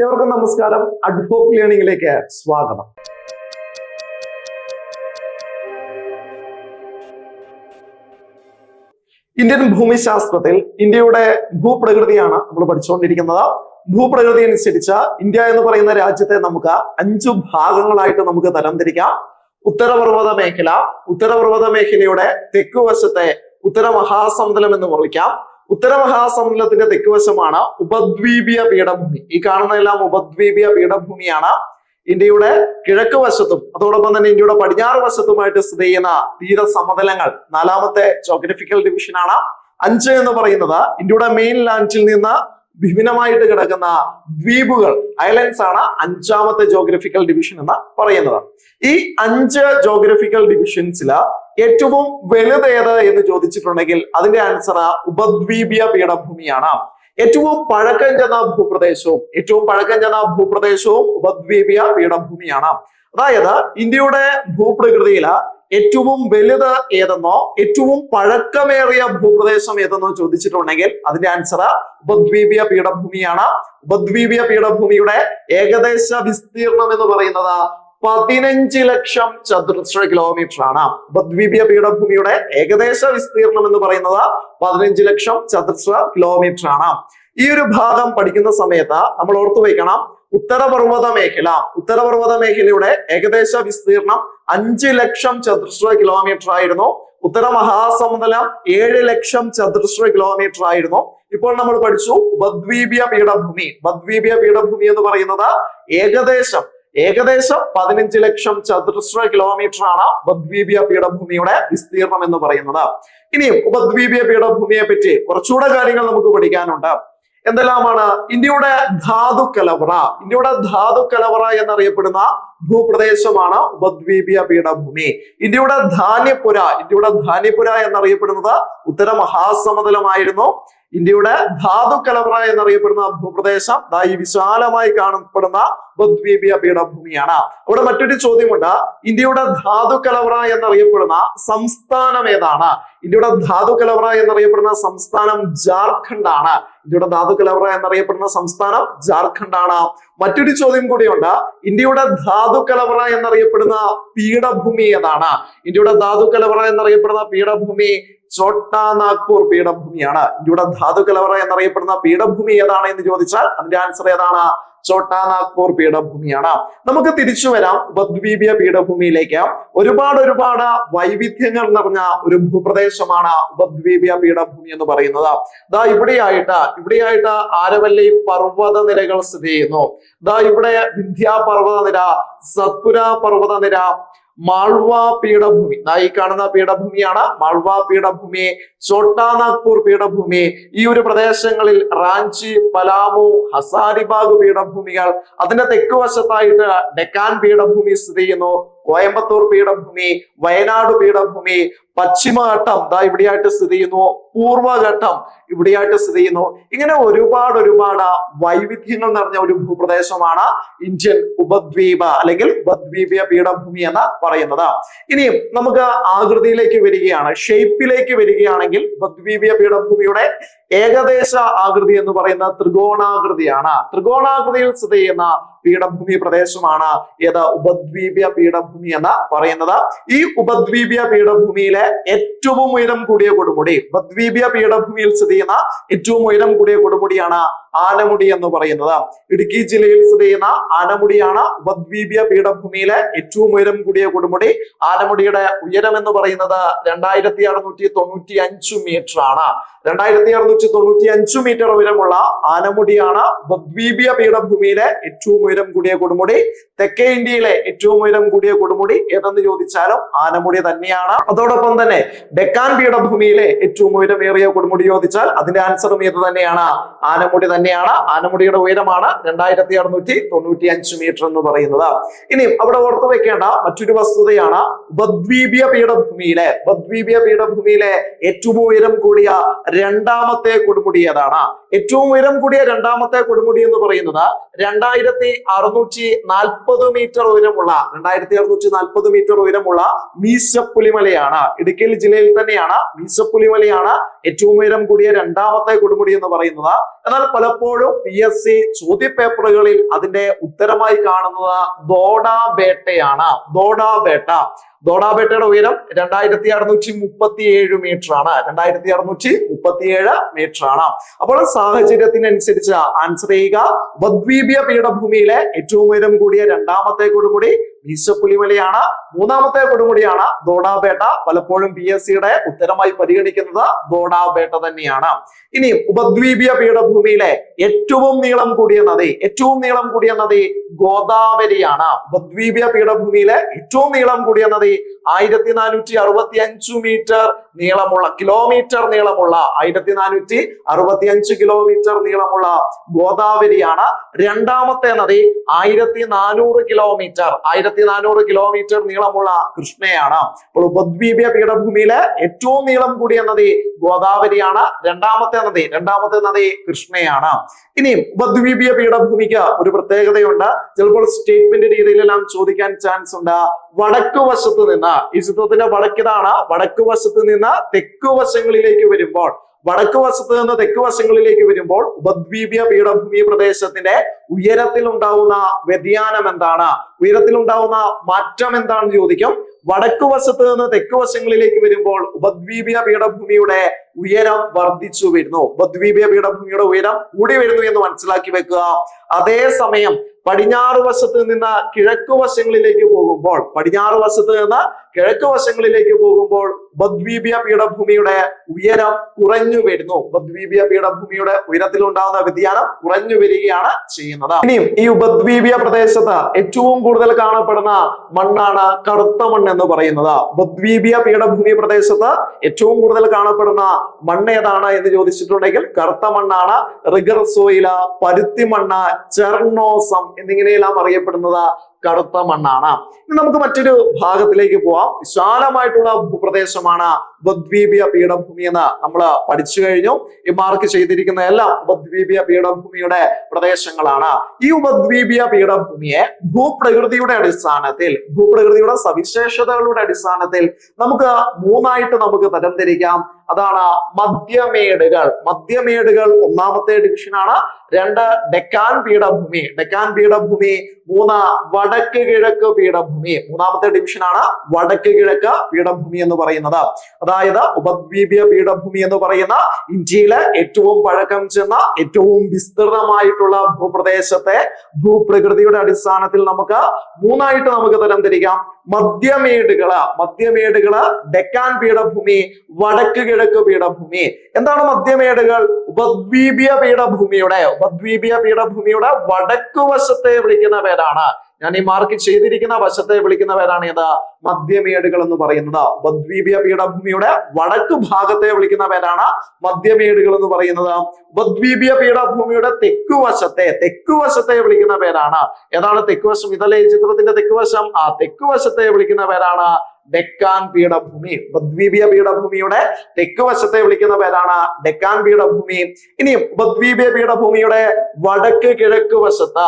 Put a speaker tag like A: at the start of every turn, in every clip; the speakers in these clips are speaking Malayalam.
A: ഏവർക്കും നമസ്കാരം. അഡ്ഹോക് ലേണിംഗിലേക്ക് സ്വാഗതം. ഇന്ത്യൻ ഭൂമിശാസ്ത്രത്തിൽ ഇന്ത്യയുടെ ഭൂപ്രകൃതിയാണ് നമ്മൾ പഠിച്ചുകൊണ്ടിരിക്കുന്നത്. ഭൂപ്രകൃതി അനുസരിച്ച് ഇന്ത്യ എന്ന് പറയുന്ന രാജ്യത്തെ നമുക്ക് 5 ഭാഗങ്ങളായിട്ട് നമുക്ക് തരംതിരിക്കാം. ഉത്തരപർവ്വത മേഖല, ഉത്തരപർവ്വത മേഖലയുടെ തെക്കുവശത്തെ ഉത്തരമഹാസമുദ്രം എന്ന് വിളിക്കാം. ഉത്തരമഹാസമുദ്രത്തിന്റെ തെക്കുവശമാണ് ഉപദ്വീപീയ പീഠഭൂമി. ഈ കാണുന്നതെല്ലാം ഉപദ്വീപീയ പീഠഭൂമിയാണ്. ഇന്ത്യയുടെ കിഴക്ക് വശത്തും അതോടൊപ്പം തന്നെ ഇന്ത്യയുടെ പടിഞ്ഞാറ് വശത്തുമായിട്ട് സ്ഥിതി ചെയ്യുന്ന തീരസമതലങ്ങൾ 4ാമത്തെ ജോഗ്രഫിക്കൽ ഡിവിഷനാണ്. 5 എന്ന് പറയുന്നത് ഇന്ത്യയുടെ മെയിൻ ലാൻഡിൽ നിന്ന് വിഭിന്നമായിട്ട് കിടക്കുന്ന ദ്വീപുകൾ, ഐലൻഡ്സ് ആണ് 5ാമത്തെ ജോഗ്രഫിക്കൽ ഡിവിഷൻ എന്ന് പറയുന്നത്. ഈ 5 ജോഗ്രഫിക്കൽ ഡിവിഷൻസില് ഏറ്റവും വലുതേത് എന്ന് ചോദിച്ചിട്ടുണ്ടെങ്കിൽ അതിന്റെ ആൻസർ ഉപദ്വീപീയ പീഠഭൂമിയാണ്. ഏറ്റവും പഴക്കം ചെന്ന ഭൂപ്രദേശവും ഉപദ്വീപീയ പീഠഭൂമിയാണ്. അതായത് ഇന്ത്യയുടെ ഭൂപ്രകൃതിയില് ഏറ്റവും വലുത് ഏതെന്നോ ഏറ്റവും പഴക്കമേറിയ ഭൂപ്രദേശം ഏതെന്നോ ചോദിച്ചിട്ടുണ്ടെങ്കിൽ അതിന്റെ ആൻസർ ഉപദ്വീപീയ പീഠഭൂമിയാണ്. ഉപദ്വീപീയ പീഠഭൂമിയുടെ ഏകദേശ വിസ്തീർണം എന്ന് പറയുന്നത് 15 ലക്ഷം ചതുരശ്ര കിലോമീറ്റർ ആണ്. ഉപദ്വീപീയ പീഠഭൂമിയുടെ ഏകദേശ വിസ്തീർണം എന്ന് പറയുന്നത് 15 ലക്ഷം ചതുരശ്ര കിലോമീറ്റർ ആണ്. ഈ ഒരു ഭാഗം പഠിക്കുന്ന സമയത്ത് നമ്മൾ ഓർത്തു വയ്ക്കണം, ഉത്തരപർവ്വത മേഖലയുടെ ഏകദേശ വിസ്തീർണം 5 ലക്ഷം ചതുരശ്ര കിലോമീറ്റർ ആയിരുന്നു. ഉത്തരമഹാസമുദ്രം 7 ലക്ഷം ചതുരശ്ര കിലോമീറ്റർ ആയിരുന്നു. ഇപ്പോൾ നമ്മൾ പഠിച്ചു ഉപദ്വീപീയ പീഠഭൂമി. ഉപദ്വീപീയ പീഠഭൂമി എന്ന് പറയുന്നത് ഏകദേശം 15 ലക്ഷം ചതുരശ്ര കിലോമീറ്റർ ആണ് ഉപദ്വീപീയ പീഠഭൂമിയുടെ വിസ്തീർണം എന്ന് പറയുന്നത്. ഇനിയും ഉപദ്വീപീയ പീഠഭൂമിയെ പറ്റി കുറച്ചുകൂടെ കാര്യങ്ങൾ നമുക്ക് പഠിക്കാനുണ്ട്. എന്തെല്ലാമാണ്? ഇന്ത്യയുടെ ധാതുക്കലവറ എന്നറിയപ്പെടുന്ന ഭൂപ്രദേശമാണ് ഉപദ്വീപീയ പീഠഭൂമി. ഇന്ത്യയുടെ ധാന്യപുര എന്നറിയപ്പെടുന്നത് ഉത്തരമഹാസമുദ്രമായിരുന്നു. ഇന്ത്യയുടെ ധാതുക്കലവറ എന്നറിയപ്പെടുന്ന ഭൂപ്രദേശം ഈ വിശാലമായി കാണപ്പെടുന്ന ഉപദ്വീപീയ പീഠഭൂമിയാണ്. അവിടെ മറ്റൊരു ചോദ്യമുണ്ട്, ഇന്ത്യയുടെ ധാതുക്കലവറ എന്നറിയപ്പെടുന്ന സംസ്ഥാനം ഏതാണ്? ഇന്ത്യയുടെ ധാതുക്കലവറ എന്നറിയപ്പെടുന്ന സംസ്ഥാനം ജാർഖണ്ഡ് ആണ്. മറ്റൊരു ചോദ്യം കൂടിയുണ്ട്, ഇന്ത്യയുടെ ധാതുക്കലവറ എന്നറിയപ്പെടുന്ന പീഠഭൂമി ഏതാണ്? ഇന്ത്യയുടെ ധാതുക്കലവറ എന്നറിയപ്പെടുന്ന പീഠഭൂമി ചോട്ടാ നാഗ്പൂർ പീഠഭൂമിയാണ്. ഇന്ത്യയുടെ ധാതുക്കലവറ എന്നറിയപ്പെടുന്ന പീഠഭൂമി ഏതാണ് എന്ന് ചോദിച്ചാൽ അതിന്റെ ആൻസർ ഏതാണ്? ചോട്ടാ നാഗ്പൂർ പീഠഭൂമിയാണ്. നമുക്ക് തിരിച്ചു വരാം ഉപദ്വീപീയ പീഠഭൂമിയിലേക്ക്. ഒരുപാട് വൈവിധ്യങ്ങൾ നിറഞ്ഞ ഒരു ഭൂപ്രദേശമാണ് ഉപദ്വീപീയ പീഠഭൂമി എന്ന് പറയുന്നത്. ഇവിടെയായിട്ട് ആരവല്ലി പർവ്വത നിരകൾ സ്ഥിതി ചെയ്യുന്നു. ഇവിടെ വിന്ധ്യ പർവ്വതനിര, സത്പുര പർവ്വതനിര, മാൾവ പീഠഭൂമി, ഈ കാണുന്ന പീഠഭൂമിയാണ് മാൾവ പീഠഭൂമി, ചോട്ടാ നാഗ്പൂർ പീഠഭൂമി. ഈ ഒരു പ്രദേശങ്ങളിൽ റാഞ്ചി, പലാമു, ഹസാരിബാഗ് പീഠഭൂമികൾ. അതിന്റെ തെക്കുവശത്തായിട്ട് ഡെക്കാൻ പീഠഭൂമി സ്ഥിതി ചെയ്യുന്നു. കോയമ്പത്തൂർ പീഠഭൂമി, വയനാട് പീഠഭൂമി, പശ്ചിമഘട്ടം ഇവിടെയായിട്ട് സ്ഥിതി ചെയ്യുന്നു. പൂർവ്വഘട്ടം ഇവിടെയായിട്ട് സ്ഥിതി ചെയ്യുന്നു. ഇങ്ങനെ ഒരുപാട് വൈവിധ്യങ്ങൾ നിറഞ്ഞ ഒരു ഭൂപ്രദേശമാണ് ഇന്ത്യൻ ഉപദ്വീപ അല്ലെങ്കിൽ ഉപദ്വീപീയ പീഠഭൂമി എന്ന് പറയുന്നത്. ഇനിയും നമുക്ക് ആകൃതിയിലേക്ക് വരികയാണ്, ഷേപ്പിലേക്ക് വരികയാണെങ്കിൽ ഉപദ്വീപീയ പീഠഭൂമിയുടെ ഏകദേശ ആകൃതി എന്ന് പറയുന്ന ത്രികോണാകൃതിയാണ്. ത്രികോണാകൃതിയിൽ സ്ഥിതി ചെയ്യുന്ന പീഠഭൂമി പ്രദേശമാണ് ഏത്? ഉപദ്വീപീയ പീഠഭൂമി എന്ന് പറയുന്നത്. ഈ ഉപദ്വീപീയ പീഠഭൂമിയിലെ ഏറ്റവും ഉയരം കൂടിയ കൊടുമുടി, ഉപദ്വീപീയ പീഠഭൂമിയിൽ സ്ഥിതി ചെയ്യുന്ന ഏറ്റവും ഉയരം കൂടിയ കൊടുമുടിയാണ് ആനമുടി എന്ന് പറയുന്നത്. ഇടുക്കി ജില്ലയിൽ സ്ഥിതി ചെയ്യുന്ന ആനമുടിയാണ് ഉപദ്വീപീയ പീഠഭൂമിയിലെ ഏറ്റവും ഉയരം കൂടിയ കൊടുമുടി. ആനമുടിയുടെ ഉയരം എന്ന് പറയുന്നത് 2695 മീറ്റർ ആണ്. 2695 മീറ്റർ ഉയരമുള്ള ആനമുടിയാണ് ഉപദ്വീപീയ പീഠഭൂമിയിലെ ഏറ്റവും ഉയരം കൂടിയ കൊടുമുടി. തെക്കേ ഇന്ത്യയിലെ ഏറ്റവും ഉയരം കൂടിയ കൊടുമുടി ഏതെന്ന് ചോദിച്ചാലും ആനമുടി തന്നെയാണ്. അതോടൊപ്പം തന്നെ ഡെക്കാൻ പീഠഭൂമിയിലെ ഏറ്റവും ഉയരമേറിയ കൊടുമുടി ചോദിച്ചാൽ അതിന്റെ ആൻസറും ഏത് തന്നെയാണ്? ആനമുടി തന്നെയാണ്. ആനമുടിയുടെ ഉയരമാണ് 2695 മീറ്റർ എന്ന് പറയുന്നത്. ഇനി അവിടെ ഓർത്തു വെക്കേണ്ട മറ്റൊരു വസ്തുതയാണ് ഉപദ്വീപീയ പീഠഭൂമിയിലെ ഏറ്റവും ഉയരം കൂടിയ 2ാമത്തെ കൊടുമുടി ഏതാണ്? ഏറ്റവും ഉയരം കൂടിയ രണ്ടാമത്തെ കൊടുമുടി എന്ന് പറയുന്നത് 2640 മീറ്റർ ഉയരമുള്ള 2640 മീറ്റർ ഉയരമുള്ള മീശപ്പുലിമലയാണ്. ഇടുക്കി ജില്ലയിൽ തന്നെയാണ് മീശപ്പുലിമലയാണ് ഏറ്റവും ഉയരം കൂടിയ രണ്ടാമത്തെ കൊടുമുടി എന്ന് പറയുന്നത്. എന്നാൽ പലപ്പോഴും PSC ചോദ്യപേപ്പറുകളിൽ അതിന്റെ ഉത്തരമായി കാണുന്നത് ദോഡാബേട്ടയാണ്. ദോഡാബേട്ടയുടെ ഉയരം 2637 മീറ്റർ ആണ്. 2637 മീറ്റർ ആണ്. അപ്പോൾ സാഹചര്യത്തിനനുസരിച്ച് ആൻസർ ചെയ്യുക. ഉപദ്വീപീയ പീഠഭൂമിയിലെ ഏറ്റവും ഉയരം കൂടിയ രണ്ടാമത്തെ കൊടുമുടി മീശപ്പുലിമലയാണ്. മൂന്നാമത്തെ കൊടുമുടിയാണ് ദോഡാബേട്ട. പലപ്പോഴും PSCയുടെ ഉത്തരമായി പരിഗണിക്കുന്നത് ദോഡാബേട്ട തന്നെയാണ്. ഇനി ഉപദ്വീപീയ പീഠഭൂമിയിലെ ഏറ്റവും നീളം കൂടിയ നദി ഗോദാവരിയാണ്. ഉപദ്വീപീയ പീഠഭൂമിയിലെ ഏറ്റവും നീളം കൂടിയ നദി 1465 മീറ്റർ കിലോമീറ്റർ നീളമുള്ള 1465 കിലോമീറ്റർ നീളമുള്ള ഗോദാവരിയാണ്. രണ്ടാമത്തെ നദി 1400 കിലോമീറ്റർ നീളമുള്ള കൃഷ്ണയാണ്. അപ്പോൾ ഉപദ്വീപീയ പീഠഭൂമിയിലെ ഏറ്റവും നീളം കൂടിയ നദി ഗോദാവരിയാണ്. രണ്ടാമത്തെ നദി കൃഷ്ണയാണ്. ഇനി ഉപദ്വീപീയ പീഠഭൂമിക്ക് ഒരു പ്രത്യേകതയുണ്ട്. ചിലപ്പോൾ സ്റ്റേറ്റ്മെന്റ് രീതിയിലെല്ലാം ചോദിക്കാൻ ചാൻസ് ഉണ്ട്. വടക്കു വശത്ത് നിന്ന്, ഈ ചിത്രത്തിന്റെ വടക്കിതാണ്, വടക്കു വശത്ത് നിന്ന് തെക്കു വശങ്ങളിലേക്ക് വരുമ്പോൾ ഉപദ്വീപീയ പീഠഭൂമി പ്രദേശത്തിന്റെ ഉയരത്തിൽ ഉണ്ടാവുന്ന വ്യതിയാനം എന്താണ്, ഉയരത്തിലുണ്ടാവുന്ന മാറ്റം എന്താണെന്ന് ചോദിക്കും. വടക്കു വശത്ത് നിന്ന് തെക്കു വശങ്ങളിലേക്ക് വരുമ്പോൾ ഉപദ്വീപീയ പീഠഭൂമിയുടെ ഉയരം വർദ്ധിച്ചു വരുന്നു. ഉപദ്വീപീയ പീഠഭൂമിയുടെ ഉയരം കൂടി വരുന്നു എന്ന് മനസ്സിലാക്കി വെക്കുക. അതേസമയം പടിഞ്ഞാറ് വശത്ത് നിന്ന് കിഴക്കു വശങ്ങളിലേക്ക് പോകുമ്പോൾ ഉപദ്വീപീയ പീഠഭൂമിയുടെ ഉയരം കുറഞ്ഞു വരുന്നു. ഉപദ്വീപീയ പീഠഭൂമിയുടെ ഉയരത്തിൽ ഉണ്ടാകുന്ന വ്യതിയാനം കുറഞ്ഞു വരികയാണ് ചെയ്യുന്നത്. ഇനിയും ഈ ഉപദ്വീപീയ പ്രദേശത്ത് ഏറ്റവും കൂടുതൽ കാണപ്പെടുന്ന മണ്ണാണ് കറുത്ത മണ്ണ് എന്ന് പറയുന്നത്. ഉപദ്വീപീയ പീഠഭൂമി പ്രദേശത്ത് ഏറ്റവും കൂടുതൽ കാണപ്പെടുന്ന മണ്ണ് ഏതാണ് എന്ന് ചോദിച്ചിട്ടുണ്ടെങ്കിൽ കറുത്ത മണ്ണാണ്. റിഗർ സോയില, പരുത്തി മണ്ണ്, ചെർണോസം എന്നിങ്ങനെയെല്ലാം അറിയപ്പെടുന്നത് കറുത്ത മണ്ണാണ്. ഇനി നമുക്ക് മറ്റൊരു ഭാഗത്തിലേക്ക് പോവാം. വിശാലമായിട്ടുള്ള ഭൂപ്രദേശമാണ് ഉപദ്വീപീയ പീഠഭൂമി എന്ന് നമ്മൾ പഠിച്ചു കഴിഞ്ഞു. ഈ മാർക്ക് ചെയ്തിരിക്കുന്ന എല്ലാം ഉപദ്വീപീയ പീഠഭൂമിയുടെ പ്രദേശങ്ങളാണ്. ഈ ഉപദ്വീപീയ പീഠഭൂമിയെ ഭൂപ്രകൃതിയുടെ സവിശേഷതകളുടെ അടിസ്ഥാനത്തിൽ നമുക്ക് മൂന്നായിട്ട് നമുക്ക് തരംതിരിക്കാം. അതാണ് മധ്യമേടുകൾ ഒന്നാമത്തെ ഡിവിഷനാണ്. 2 ഡെക്കാൻ പീഠഭൂമി, 3 വടക്ക് കിഴക്ക് പീഠഭൂമി, മൂന്നാമത്തെ ഡിവിഷനാണ് വടക്ക് കിഴക്ക് പീഠഭൂമി എന്ന് പറയുന്നത്. അതായത് ഉപദ്വീപീയ പീഠഭൂമി എന്ന് പറയുന്ന ഇന്ത്യയിലെ ഏറ്റവും പഴക്കം ചെന്ന ഏറ്റവും വിസ്തൃതമായിട്ടുള്ള ഭൂപ്രദേശത്തെ ഭൂപ്രകൃതിയുടെ അടിസ്ഥാനത്തിൽ നമുക്ക് മൂന്നായിട്ട് നമുക്ക് തരംതിരിക്കാം. മധ്യമേടുകള് ഡെക്കാൻ പീഠഭൂമി, വടക്ക് കിഴക്ക് പീഠഭൂമി. എന്താണ് മധ്യമേടുകൾ? ഉപദ്വീപീയ പീഠഭൂമിയുടെ വടക്കു വശത്തെ വിളിക്കുന്ന പേരാണ്. ഞാൻ ഈ മാർക്ക് ചെയ്തിരിക്കുന്ന വശത്തെ വിളിക്കുന്ന പേരാണ് ഇത് മധ്യമേടുകൾ എന്ന് പറയുന്നത്. ഉപദ്വീപീയ പീഠഭൂമിയുടെ വടക്കു ഭാഗത്തെ വിളിക്കുന്ന പേരാണ് മധ്യമേടുകൾ എന്ന് പറയുന്നത്. ഉപദ്വീപീയ പീഠഭൂമിയുടെ തെക്കുവശത്തെ വിളിക്കുന്ന പേരാണ് ഏതാണ് തെക്കുവശം? ഇതല്ലേ ഈ ചിത്രത്തിന്റെ തെക്കുവശം? ആ തെക്കുവശത്തെ വിളിക്കുന്ന പേരാണ് ഡെക്കാൻ പീഠഭൂമി. ഉപദ്വീപീയ പീഠഭൂമിയുടെ തെക്കുവശത്തെ വിളിക്കുന്ന പേരാണ് ഡെക്കാൻ പീഠഭൂമി. ഇനിയും ഉപദ്വീപീയ പീഠഭൂമിയുടെ വടക്ക് കിഴക്ക് വശത്ത്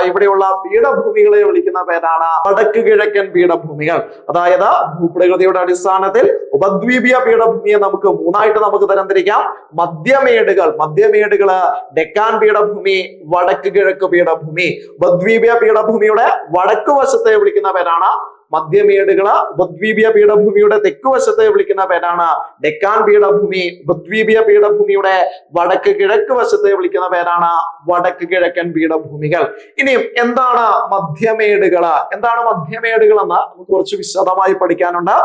A: ഇവിടെയുള്ള പീഠഭൂമികളെ വിളിക്കുന്ന പേരാണ് വടക്ക് കിഴക്കൻ പീഠഭൂമികൾ. അതായത് ഭൂപ്രകൃതിയുടെ അടിസ്ഥാനത്തിൽ ഉപദ്വീപീയ പീഠഭൂമിയെ നമുക്ക് മൂന്നായിട്ട് നമുക്ക് തരംതിരിക്കാം. മധ്യമേടുകള് ഡെക്കാൻ പീഠഭൂമി, വടക്ക് കിഴക്ക് പീഠഭൂമി. ഉപദ്വീപീയ പീഠഭൂമിയുടെ വടക്ക് വശത്തെ വിളിക്കുന്ന പേരാണ് മധ്യമേടുകള്. ഉപദ്വീപീയ പീഠഭൂമിയുടെ തെക്കുവശത്തെ വിളിക്കുന്ന പേരാണ് ഡെക്കാൻ പീഠഭൂമി. ഉപദ്വീപീയ പീഠഭൂമിയുടെ വടക്ക് കിഴക്ക് വശത്തെ വിളിക്കുന്ന പേരാണ് വടക്ക് കിഴക്കൻ പീഠഭൂമികൾ. ഇനിയും എന്താണ് മധ്യമേടുകൾ എന്ന് നമുക്ക് കുറച്ച് വിശദമായി പഠിക്കാനുണ്ട്.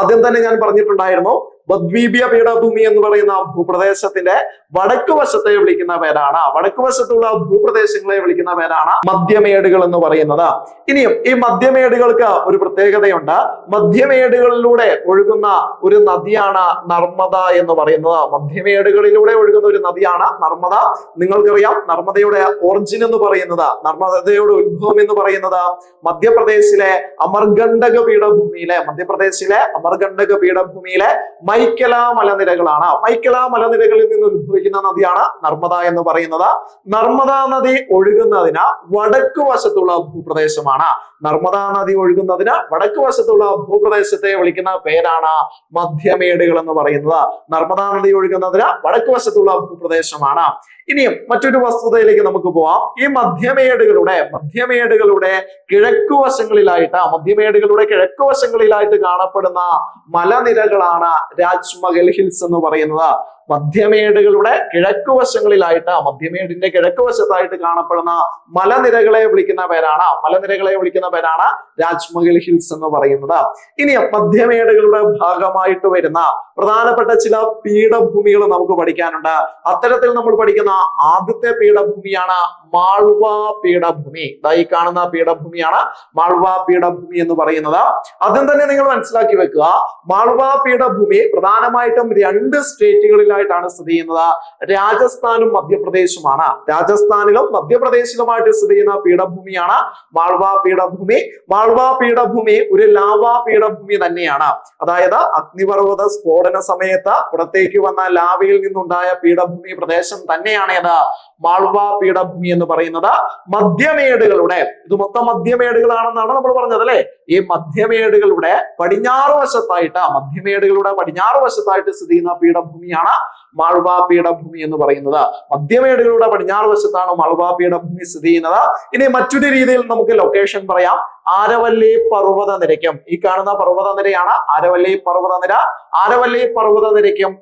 A: ആദ്യം തന്നെ ഞാൻ പറഞ്ഞിട്ടുണ്ടായിരുന്നു, ഉപദ്വീപീയ പീഠഭൂമി എന്ന് പറയുന്ന ഭൂപ്രദേശത്തിന്റെ വടക്ക് വശത്തെ വിളിക്കുന്ന പേരാണ്, വടക്ക് വശത്തുള്ള ഭൂപ്രദേശങ്ങളെ വിളിക്കുന്ന പേരാണ് മധ്യമേടുകൾ എന്ന് പറയുന്നത്. ഇനിയും ഈ മധ്യമേടുകൾക്ക് ഒരു പ്രത്യേകതയുണ്ട്. മധ്യമേടുകളിലൂടെ ഒഴുകുന്ന ഒരു നദിയാണ് നർമ്മദ എന്ന് പറയുന്നത്. മധ്യമേടുകളിലൂടെ ഒഴുകുന്ന ഒരു നദിയാണ് നർമ്മദ. നിങ്ങൾക്കറിയാം നർമ്മദയുടെ ഒറിജിൻ എന്ന് പറയുന്നത്, നർമ്മദയുടെ ഉത്ഭവം എന്ന് പറയുന്നത് മധ്യപ്രദേശിലെ അമർകണ്ടക പീഠഭൂമിയിലെ മൈക്കല മലനിരകളാണ്. മൈക്കല മലനിരകളിൽ നിന്ന് ഉത്ഭവിക്കുന്ന നദിയാണ് നർമ്മദ എന്ന് പറയുന്നത്. നർമ്മദ നദി ഒഴുകുന്നതിന് വടക്കു വശത്തുള്ള ഭൂപ്രദേശമാണ്. നർമ്മദാ നദി ഒഴുകുന്നതിന് വടക്കു വശത്തുള്ള ഭൂപ്രദേശത്തെ വിളിക്കുന്ന പേരാണ് മധ്യമേടുകൾ എന്ന് പറയുന്നത്. നർമ്മദാ നദി ഒഴുകുന്നതിന് വടക്കു വശത്തുള്ള ഭൂപ്രദേശമാണ്. ഇനിയും മറ്റൊരു വസ്തുതയിലേക്ക് നമുക്ക് പോവാം. ഈ മധ്യമേടുകളുടെ കിഴക്കു വശങ്ങളിലായിട്ട് കാണപ്പെടുന്ന മലനിരകളാണ് രാജ്മഹൽ ഹിൽസ് എന്ന് പറയുന്നത്. മധ്യമേടിന്റെ കിഴക്ക് വശത്തായിട്ട് കാണപ്പെടുന്ന മലനിരകളെ വിളിക്കുന്ന പേരാണ് രാജ്മഹൽ ഹിൽസ് എന്ന് പറയുന്നത്. ഇനി മധ്യമേടുകളുടെ ഭാഗമായിട്ട് വരുന്ന പ്രധാനപ്പെട്ട ചില പീഠഭൂമികൾ നമുക്ക് പഠിക്കാനുണ്ട്. അത്തരത്തിൽ നമ്മൾ പഠിക്കുന്ന ആദ്യത്തെ പീഠഭൂമിയാണ് മാൾവ പീഠഭൂമി. ഈ കാണുന്ന പീഠഭൂമിയാണ് മാൾവ പീഠഭൂമി എന്ന് പറയുന്നത്. ആദ്യം തന്നെ നിങ്ങൾ മനസ്സിലാക്കി വെക്കുക, മാൾവ പീഠഭൂമി പ്രധാനമായിട്ടും 2 സ്റ്റേറ്റുകളിലായിട്ടാണ് സ്ഥിതി ചെയ്യുന്നത്. രാജസ്ഥാനും മധ്യപ്രദേശുമാണ്. രാജസ്ഥാനിലും മധ്യപ്രദേശിലുമായിട്ട് സ്ഥിതി ചെയ്യുന്ന പീഠഭൂമിയാണ് മാൾവ പീഠഭൂമി. മാൾവ പീഠഭൂമി ഒരു ലാവാ പീഠഭൂമി തന്നെയാണ്. അതായത് അഗ്നിപർവ്വത സ്ഫോടന സമയത്ത് പുറത്തേക്ക് വന്ന ലാവയിൽ നിന്നുണ്ടായ പീഠഭൂമി പ്രദേശം തന്നെയാണ് ഇത് മാൾവ പീഠഭൂമി എന്ന് പറയുന്നത്. ഇത് മൊത്തം മധ്യമേടുകളാണെന്നാണ് നമ്മൾ പറഞ്ഞത് അല്ലെ. ഈ മധ്യമേടുകളുടെ പടിഞ്ഞാറ് വശത്തായിട്ട് സ്ഥിതി ചെയ്യുന്ന പീഠഭൂമിയാണ് മാൾവ പീഠഭൂമി എന്ന് പറയുന്നത്. മധ്യമേടുകളുടെ പടിഞ്ഞാറ് വശത്താണ് മാൾവ പീഠഭൂമി സ്ഥിതി ചെയ്യുന്നത്. ഇനി മറ്റൊരു രീതിയിൽ നമുക്ക് ലൊക്കേഷൻ പറയാം. ആരവല്ലി പർവ്വത നിരക്കും, ഈ കാണുന്ന പർവ്വത നിരയാണ് ആരവല്ലി പർവ്വത നിരക്കും.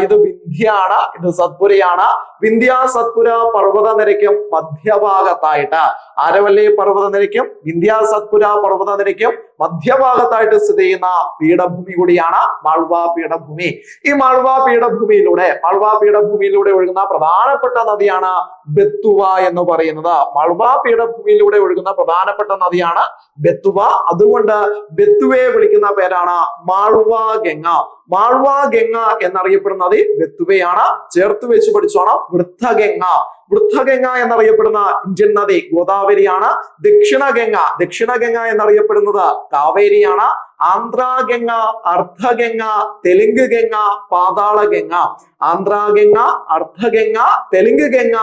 A: ഇത് വിന്ധ്യാണ്, ഇത് സത്പുരയാണ്. വിന്ധ്യ സത്പുര പർവ്വത നിരക്കും മധ്യഭാഗത്തായിട്ട് ആരവല്ലി പർവ്വത നിരക്കും വിന്ധ്യ സത്പുര പർവ്വത നിരക്കും മധ്യഭാഗത്തായിട്ട് സ്ഥിതി ചെയ്യുന്ന പീഠഭൂമി കൂടിയാണ് മാൾവ പീഠഭൂമി. ഈ മാൾവ പീഠഭൂമിയിലൂടെ ഒഴുകുന്ന പ്രധാനപ്പെട്ട നദിയാണ് ബെത്തുവ എന്ന് പറയുന്നത്. മാൾവ പീഠഭൂമിയിലൂടെ ഒഴുകുന്ന പ്രധാനപ്പെട്ട നദിയാണ് ബെത്തുവ. അതുകൊണ്ട് ബെത്തുവയെ വിളിക്കുന്ന പേരാണ് മാൾവ ഗംഗ. മാൾവ ഗംഗ എന്നറിയപ്പെടുന്ന നദി ബെത്തുവയാണ്. ചേർത്ത് വെച്ച് പഠിച്ചോണം. വൃദ്ധഗംഗ എന്നറിയപ്പെടുന്ന ഇന്ത്യൻ നദി ഗോദാവരിയാണ്. ദക്ഷിണഗംഗ എന്നറിയപ്പെടുന്നത് കാവേരിയാണ്. ആന്ധ്രാഗംഗ, അർദ്ധഗംഗ, തെലുങ്ക് ഗംഗ, പാതാളഗംഗ. ആന്ധ്രാഗംഗ, അർദ്ധഗംഗ, തെലുങ്ക് ഗംഗ,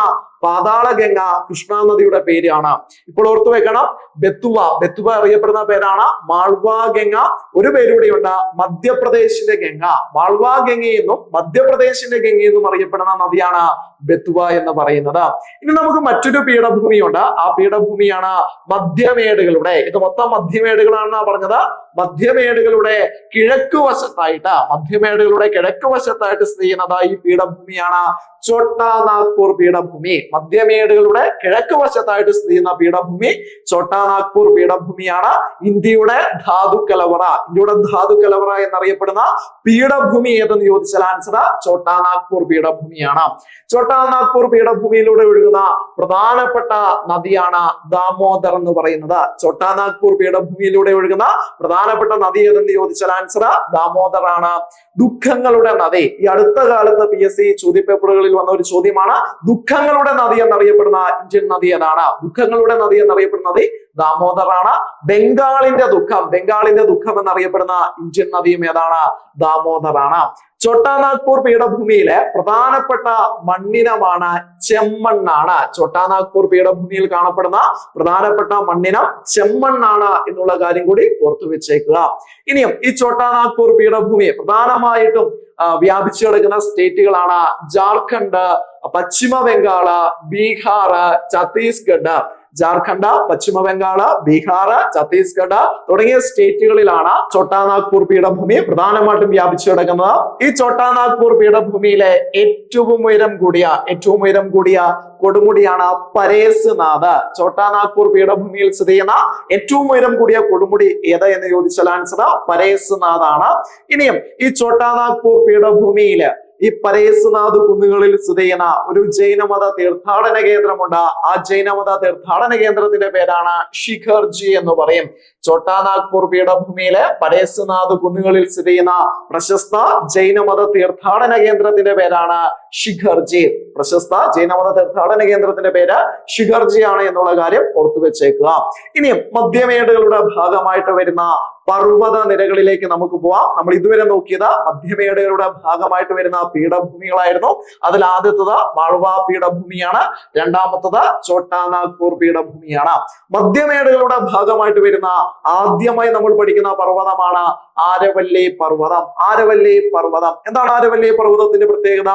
A: പാതാളഗംഗ കൃഷ്ണ നദിയുടെ പേരാണ്. ഇപ്പോൾ ഓർത്തു വെക്കണം, ബെത്തുവ അറിയപ്പെടുന്ന പേരാണ് മാൾവ ഗംഗ. ഒരു പേരുകൂടിയുണ്ട്, മധ്യപ്രദേശിന്റെ ഗംഗ. മാൾവ ഗംഗയെന്നും മധ്യപ്രദേശിന്റെ ഗംഗയെന്നും അറിയപ്പെടുന്ന നദിയാണ് ബെത്തുവ എന്ന് പറയുന്നത്. ഇനി നമുക്ക് മറ്റൊരു പീഠഭൂമിയുണ്ട്. ആ പീഠഭൂമിയാണ് മധ്യമേടുകളുടെ. ഇത് മൊത്തം മധ്യമേടുകളാണെന്നാ പറഞ്ഞത്. മധ്യമേടുകളുടെ കിഴക്ക് വശത്തായിട്ട് സ്ഥിതി ചെയ്യുന്നത് ഈ പീഠഭൂമിയാണ് ചോട്ടാ നാഗ്പൂർ പീഠഭൂമി. മധ്യമേടുകളുടെ കിഴക്ക് വശത്തായിട്ട് സ്ഥിതി ചെയ്യുന്ന പീഠഭൂമി ചോട്ടാ നാഗ്പൂർ പീഠഭൂമിയാണ്. ഇന്ത്യയുടെ ധാതുക്കലവറ എന്നറിയപ്പെടുന്ന പീഠഭൂമി ഏതെന്ന് ചോദിച്ചാൽ ആൻസർ ചോട്ടാ നാഗ്പൂർ പീഠഭൂമിയാണ്. ചോട്ടാ നാഗ്പൂർ പീഠഭൂമിയിലൂടെ ഒഴുകുന്ന പ്രധാനപ്പെട്ട നദിയാണ് ദാമോദർ എന്ന് പറയുന്നത്. ചോട്ടാ നാഗ്പൂർ പീഠഭൂമിയിലൂടെ ഒഴുകുന്ന പ്രധാനപ്പെട്ട നദി ഏതെന്ന് ചോദിച്ചാൽ ആൻസർ ദാമോദർ ആണ്. ദുഃഖങ്ങളുടെ നദി, ഈ അടുത്ത കാലത്ത് PSC ചോദ്യപേപ്പറുകളിൽ വന്ന ഒരു ചോദ്യമാണ്. ദുഃഖങ്ങളുടെ നദി എന്നറിയപ്പെടുന്ന ഇന്ത്യൻ നദി ഏതാണ്? ദുഃഖങ്ങളുടെ നദി എന്നറിയപ്പെടുന്ന നദി ദാമോദറാണ്. ബംഗാളിന്റെ ദുഃഖം എന്നറിയപ്പെടുന്ന ഇന്ത്യൻ നദിയും ഏതാണ്? ദാമോദറാണ്. ചോട്ടാ നാഗ്പൂർ പീഠഭൂമിയിലെ പ്രധാനപ്പെട്ട മണ്ണിനമാണ് ചെമ്മണ്ണാണ്. ചോട്ടാ നാഗ്പൂർ പീഠഭൂമിയിൽ കാണപ്പെടുന്ന പ്രധാനപ്പെട്ട മണ്ണിനം ചെമ്മണ്ണാണ് എന്നുള്ള കാര്യം കൂടി ഓർത്തു വെച്ചേക്കുക. ഇനിയും ഈ ചോട്ടാ നാഗ്പൂർ പീഠഭൂമി പ്രധാനമായിട്ടും വ്യാപിച്ചു കിടക്കുന്ന സ്റ്റേറ്റുകളാണ് ജാർഖണ്ഡ്, പശ്ചിമ ബംഗാള്, ബീഹാർ, ഛത്തീസ്ഗഡ്. ജാർഖണ്ഡ്, പശ്ചിമ ബംഗാള്, ബീഹാർ, ഛത്തീസ്ഗഡ് തുടങ്ങിയ സ്റ്റേറ്റുകളിലാണ് ചോട്ടാ നാഗ്പൂർ പീഠഭൂമി പ്രധാനമായിട്ടും വ്യാപിച്ചു കിടക്കുന്നത്. ഈ ചോട്ടാ നാഗ്പൂർ പീഠഭൂമിയിലെ ഏറ്റവും ഉയരം കൂടിയ കൊടുമുടിയാണ് പരേസ്നാഥ്. ചോട്ടാ നാഗ്പൂർ പീഠഭൂമിയിൽ സ്ഥിതി ചെയ്യുന്ന ഏറ്റവും ഉയരം കൂടിയ കൊടുമുടി ഏത് എന്ന് ചോദിച്ചാൽ ആൻസർ പരേസ്നാഥ് ആണ്. ഇനിയും ഈ ചോട്ടാ നാഗ്പൂർ പീഠഭൂമിയില് ഈ പരേസ്നാഥ് കുന്നുകളിൽ സ്ഥിതി ചെയ്യുന്ന ഒരു ജൈനമത തീർത്ഥാടന കേന്ദ്രമുണ്ട്. ആ ജൈനമത തീർത്ഥാടന കേന്ദ്രത്തിന്റെ പേരാണ് ശിഖർജി എന്ന് പറയും. ചോട്ടാ നാഗ്പൂർ പീഠഭൂമിയിലെ പരേസ്നാഥ് കുന്നുകളിൽ സ്ഥിതി ചെയ്യുന്ന പ്രശസ്ത ജൈനമത തീർത്ഥാടന കേന്ദ്രത്തിന്റെ പേരാണ് ശിഖർജി. പ്രശസ്ത ജൈനമത തീർത്ഥാടന കേന്ദ്രത്തിന്റെ പേര് ശിഖർജി ആണ് എന്നുള്ള കാര്യം ഓർത്തു വെച്ചേക്കുക. ഇനി മധ്യമേടുകളുടെ ഭാഗമായിട്ട് വരുന്ന പർവ്വത നിരകളിലേക്ക് നമുക്ക് പോവാം. നമ്മൾ ഇതുവരെ നോക്കിയത് മധ്യമേടുകളുടെ ഭാഗമായിട്ട് വരുന്ന പീഠഭൂമികളായിരുന്നു. അതിൽ ആദ്യത്തത് മാൾവ പീഠഭൂമിയാണ്, രണ്ടാമത്തത് ഛോട്ടാ നാഗ്പൂർ പീഠഭൂമിയാണ്. മധ്യമേടുകളുടെ ഭാഗമായിട്ട് വരുന്ന ആദ്യമായി നമ്മൾ പഠിക്കുന്ന പർവ്വതമാണ് ആരവല്ലി പർവ്വതം. ആരവല്ലി പർവ്വതം എന്താണ് ആരവല്ലി പർവ്വതത്തിന്റെ പ്രത്യേകത?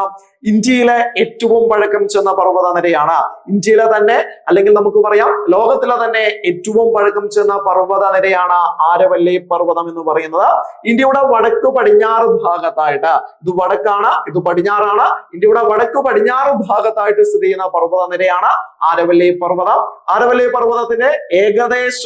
A: ഇന്ത്യയിലെ ഏറ്റവും പഴക്കം ചെന്ന പർവ്വത നിരയാണ്. ഇന്ത്യയിലെ തന്നെ, അല്ലെങ്കിൽ നമുക്ക് പറയാം ലോകത്തിലെ തന്നെ ഏറ്റവും പഴക്കം ചെന്ന പർവ്വത നിരയാണ് ആരവല്ലി പർവ്വതം എന്ന് പറയുന്നത്. ഇന്ത്യയുടെ വടക്കു പടിഞ്ഞാറ് ഭാഗത്തായിട്ട്, ഇത് വടക്കാണ്, ഇത് പടിഞ്ഞാറാണ്, ഇന്ത്യയുടെ വടക്കു പടിഞ്ഞാറ് ഭാഗത്തായിട്ട് സ്ഥിതി ചെയ്യുന്ന പർവ്വത നിരയാണ് ആരവല്ലി പർവ്വതം. ആരവല്ലി പർവ്വതത്തിന്റെ ഏകദേശ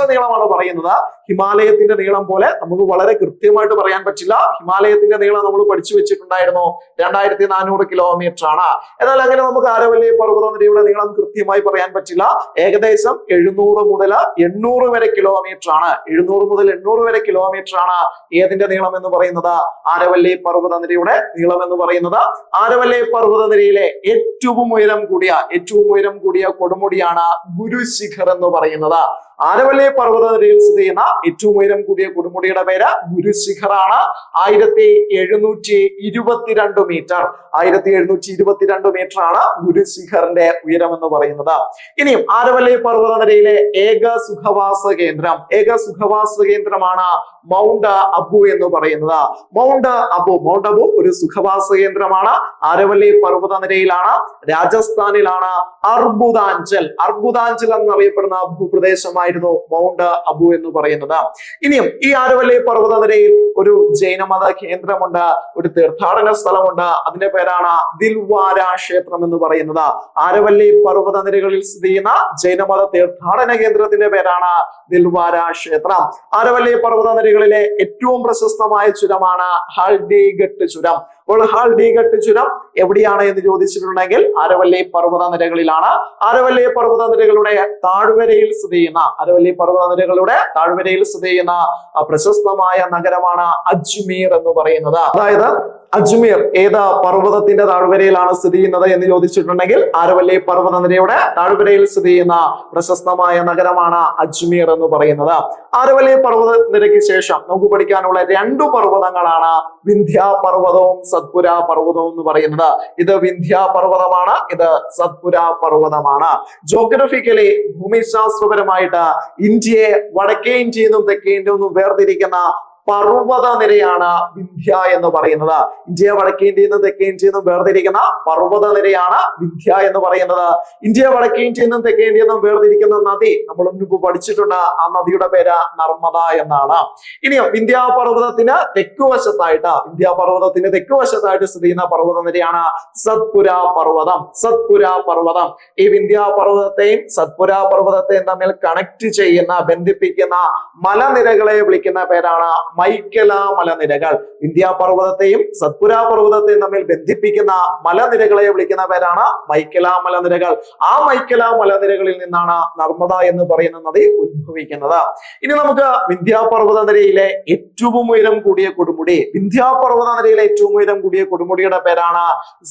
A: നീളമാണ് പറയുന്നത്. ഹിമാലയത്തിന്റെ നീളം പോലെ നമുക്ക് വളരെ കൃത്യമായിട്ട് പറയാൻ പറ്റില്ല. ഹിമാലയത്തിന്റെ നീളം നമ്മൾ പഠിച്ചു വെച്ചിട്ടുണ്ടായിരുന്നു, 2400 കിലോമീറ്റർ ആണ്. എന്നാൽ അങ്ങനെ നമുക്ക് ആരവല്ലി പർവ്വത നിരയുടെ നീളം കൃത്യമായി പറയാൻ പറ്റില്ല. ഏകദേശം 700 മുതൽ 800 വരെ കിലോമീറ്റർ ആണ്. 700 മുതൽ 800 വരെ കിലോമീറ്റർ ആണ് ഏതിന്റെ നീളം എന്ന് പറയുന്നത്? ആരവല്ലി പർവ്വത നിരയുടെ നീളം എന്ന് പറയുന്നത്. ആരവല്ലി പർവ്വത നിരയിലെ ഏറ്റവും ഉയരം കൂടിയ കൊടുമുടിയാണ് ഗുരുശിഖർ എന്ന് പറയുന്നത്. ആരവല്ലി പർവ്വത നിരയിൽ സ്ഥിതി ചെയ്യുന്ന ഏറ്റവും ഉയരം കൂടിയ കൊടുമുടിയുടെ പേര് ഗുരുശിഖർ ആണ്. 1722 മീറ്റർ. 1722 മീറ്റർ ആണ് ഗുരുശിഖറിന്റെ ഉയരം എന്ന് പറയുന്നത്. ഇനിയും ആരവല്ലി പർവ്വത നിരയിലെ ഏക സുഖവാസ കേന്ദ്രമാണ് മൗണ്ട് അബു എന്ന് പറയുന്നത്. മൗണ്ട് അബു ഒരു സുഖവാസ കേന്ദ്രമാണ്. ആരവല്ലി പർവ്വത നിരയിലാണ്, രാജസ്ഥാനിലാണ്. അർബുദാഞ്ചൽ എന്നറിയപ്പെടുന്ന ഭൂപ്രദേശമായിരുന്നു മൗണ്ട് അബു എന്ന് പറയുന്നത്. ഇനിയും ഈ ആരവല്ലി പർവ്വത നിരയിൽ ഒരു ജൈനമത കേന്ദ്രമുണ്ട്, ഒരു തീർത്ഥാടന സ്ഥലമുണ്ട്. അതിന്റെ പേരാണ് ദിൽവാര ക്ഷേത്രം എന്ന് പറയുന്നത്. ആരവല്ലി പർവ്വത നിരകളിൽ സ്ഥിതി ചെയ്യുന്ന ജൈനമത തീർത്ഥാടന കേന്ദ്രത്തിന്റെ പേരാണ് ദിൽവാര ക്ഷേത്രം. ആരവല്ലി പർവ്വത നിരകളിലെ ഏറ്റവും പ്രശസ്തമായ ചുരമാണ് ഹാൽഡിഘട്ട് ചുരം. അപ്പോൾ ഹാൽഡിഘട്ട് ചുരം എവിടെയാണ് എന്ന് ചോദിച്ചിട്ടുണ്ടെങ്കിൽ ആരവല്ലി പർവ്വത നിരകളിലാണ്. ആരവല്ലി പർവ്വത നിരകളുടെ താഴ്വരയിൽ സ്ഥിതി ചെയ്യുന്ന പ്രശസ്തമായ നഗരമാണ് അജ്മീർ എന്ന് പറയുന്നത്. അതായത് അജ്മീർ ഏത് പർവ്വതത്തിന്റെ താഴ്വരയിലാണ് സ്ഥിതി ചെയ്യുന്നത് എന്ന് ചോദിച്ചിട്ടുണ്ടെങ്കിൽ ആരവല്ലി പർവ്വത നിരയുടെ താഴ്വരയിൽ സ്ഥിതി ചെയ്യുന്ന പ്രശസ്തമായ നഗരമാണ് അജ്മീർ എന്ന് പറയുന്നത്. ആരവല്ലി പർവ്വത നിരയ്ക്ക് ശേഷം നമുക്ക് പഠിക്കാനുള്ള 2 പർവ്വതങ്ങളാണ് വിന്ധ്യ പർവ്വതവും സത്പുര പർവ്വതവും എന്ന് പറയുന്നത്. ഇത് വിന്ധ്യ പർവ്വതമാണ്, ഇത് സത്പുര പർവ്വതമാണ്. ജോഗ്രഫിക്കലി ഭൂമിശാസ്ത്രപരമായിട്ട് ഇന്ത്യയെ വടക്കേ ഇന്ത്യയിൽ നിന്നും തെക്കേ ഇന്ത്യയിൽ നിന്നും വേർതിരിക്കുന്ന പർവ്വത നിരയാണ് വിന്ധ്യ എന്ന് പറയുന്നത്. ഇന്ത്യയെ വടക്കേ ഇന്ത്യയിൽ നിന്നും തെക്കേ ഇന്ത്യയിൽ നിന്നും വേർതിരിക്കുന്ന പർവ്വത നിരയാണ് വിന്ധ്യ എന്ന് പറയുന്നത്. ഇന്ത്യയെ വടക്കേ ഇന്ത്യയിൽ നിന്നും തെക്കേ ഇന്ത്യയിൽ നിന്നും വേർതിരിക്കുന്ന നദി നമ്മൾ മുൻപ് പഠിച്ചിട്ടുണ്ട്. ആ നദിയുടെ പേര് നർമ്മദ എന്നാണ്. ഇനിയും വിന്ധ്യ പർവ്വതത്തിന് തെക്കുവശത്തായിട്ട് സ്ഥിതി ചെയ്യുന്ന പർവ്വത നിരയാണ് സത്പുര പർവ്വതം. ഈ വിന്ധ്യ പർവ്വതത്തെയും സത്പുര പർവ്വതത്തെയും തമ്മിൽ ബന്ധിപ്പിക്കുന്ന മലനിരകളെ വിളിക്കുന്ന പേരാണ് മൈക്കല മലനിരകൾ. വിന്ധ്യ പർവ്വതത്തെയും സത്പുര പർവ്വതത്തെയും തമ്മിൽ ബന്ധിപ്പിക്കുന്ന മലനിരകളെ വിളിക്കുന്ന പേരാണ് മൈക്കല മലനിരകൾ. ആ മൈക്കല മലനിരകളിൽ നിന്നാണ് നർമ്മദ എന്ന് പറയുന്ന നദി ഉത്ഭവിക്കുന്നത്. ഇനി നമുക്ക് വിന്ധ്യ പർവ്വത നിരയിലെ ഏറ്റവും ഉയരം കൂടിയ കൊടുമുടിയുടെ പേരാണ്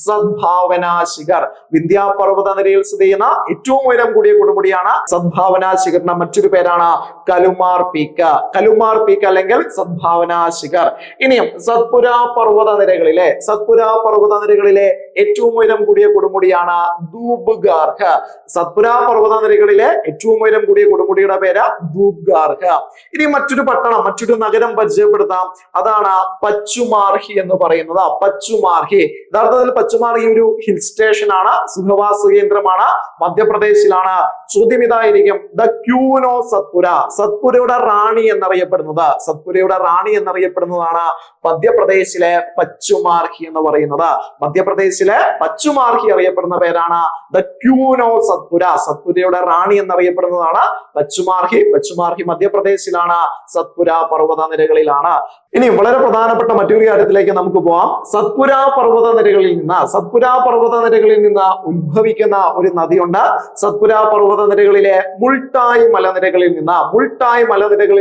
A: സദ്ഭാവന ശിഖർ. വിന്ധ്യ പർവ്വത നിരയിൽ സ്ഥിതി ചെയ്യുന്ന ഏറ്റവും ഉയരം കൂടിയ കൊടുമുടിയാണ് സദ്ഭാവന ശിഖറിന്റെ മറ്റൊരു പേരാണ് കലുമാർ പീക്ക് അല്ലെങ്കിൽ സദ്ഭാവന ശിഖർ. ഇനിയും സത്പുര പർവ്വത നിരകളിലെ ഏറ്റവും ഉയരം കൂടിയ കൊടുമുടിയാണ് ധൂപ്ഗാർഹ. സത്പുര പർവ്വത നിരകളിലെ ഏറ്റവും ഉയരം കൂടിയ കൊടുമുടിയുടെ പേര് ധൂപ്ഗാർഹ. ഇനി മറ്റൊരു നഗരം പരിചയപ്പെടുത്താം. അതാണ് പച്ചുമാർഹി എന്ന് പറയുന്നത്. യഥാർത്ഥത്തിൽ പച്ചുമാർഹി ഒരു ഹിൽ സ്റ്റേഷൻ ആണ്, സുഖവാസ കേന്ദ്രമാണ്, മധ്യപ്രദേശിലാണ്. ചോദ്യം ഇതായിരിക്കും, ദ ക്യൂൻ ഓഫ് സത്പുരയുടെ റാണി എന്നറിയപ്പെടുന്നതാണ് മധ്യപ്രദേശിലെ പച്ചുമാർഹി എന്ന് പറയുന്നത്. മധ്യപ്രദേശിലെ പച്ചുമാർഹി അറിയപ്പെടുന്ന പേരാണ് ദ ക്യൂൻ ഓഫ് സത്പുരയുടെ റാണി എന്നറിയപ്പെടുന്നതാണ് പച്ചുമാർഹി മധ്യപ്രദേശിലാണ്, സത്പുര പർവ്വത നിരകളിലാണ്. ഇനി വളരെ പ്രധാനപ്പെട്ട മറ്റൊരു കാര്യത്തിലേക്ക് നമുക്ക് പോവാം. സത്പുര പർവ്വത നിരകളിൽ നിന്ന് ഉത്ഭവിക്കുന്ന ഒരു നദിയുണ്ട്. സത്പുര പർവ്വത നിരകളിലെ മുൾട്ടായ് മലനിരകളിൽ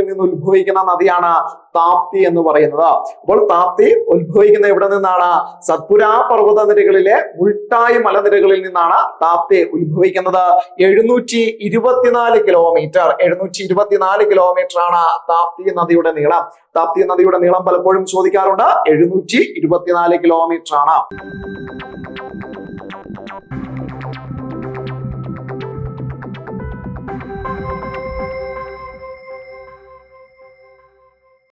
A: നിന്ന് ഉത്ഭവിക്കുന്ന നദിയാണ് താപ്തി എന്ന് പറയുന്നത്. അപ്പോൾ താപ്തി ഉത്ഭവിക്കുന്ന എവിടെ നിന്നാണ്? സത്പുര പർവ്വത നിരകളിലെ മുൾട്ടായ് മലനിരകളിൽ നിന്നാണ് താപ്തി ഉത്ഭവിക്കുന്നത്. 724 കിലോമീറ്റർ ആണ് താപ്തി നദിയുടെ നീളം. താപ്തി നദിയുടെ നീളം പലപ്പോഴും ചോദിക്കാറുണ്ട്. 724 കിലോമീറ്റർ ആണ്.